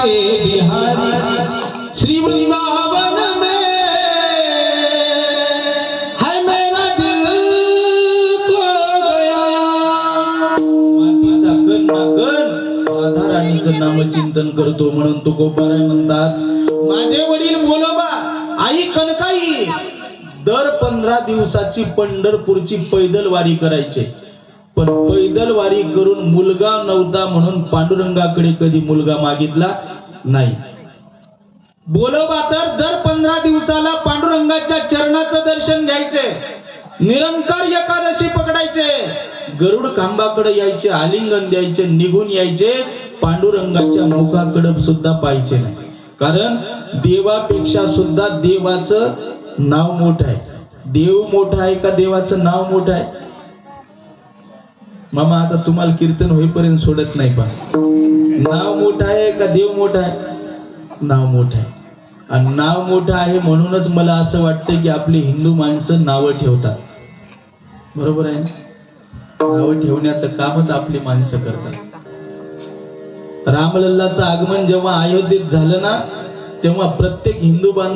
के बिहारी श्री वृंदावन में है मेरा दिल खो गया। मातीचा कण ना कण राधा राणीचं नामचिंतन करतो म्हणून तुकोबाराय म्हणतात, माझे वडील बोलोबा आई कनकाई दर 15 दिवसाची पंढरपूरची पैदल वारी करायचे, पण पैदल वारी करून मुलगा नव्हता म्हणून पांडुरंगाकडे कधी मुलगा मागितला नाही। बोलोबा तर दर 15 दिवसाला पांडुरंगाच्या चरणाचं दर्शन घ्यायचे, निरंकार एकादशी पकडायचे, गरुड खांबाकडे यायचे, आलिंगन द्यायचे, निघून यायचे, पांडुरंगाच्या मुखाकडे सुद्धा पाहायचे नाही। कारण देवापेक्षा सुद्धा देवाचं नाव मोठं आहे। देव मोठा आहे का देवाचं नाव मोठं आहे? मामा आता तुम्हाला कीर्तन होईपर्यंत सोडत नाही, पण नाव मोठं आहे का देव मोठा आहे? नाव मोठं आहे। आणि नाव मोठं आहे म्हणूनच मला असं वाटतं की आपली हिंदू माणसं नावं ठेवतात, बरोबर आहे ना? नावं ठेवण्याचं कामच आपली माणसं करतात। रामलल्लाचं आगमन जेव्हा अयोध्येत झालं ना, तेव्हा प्रत्येक हिंदू बांधव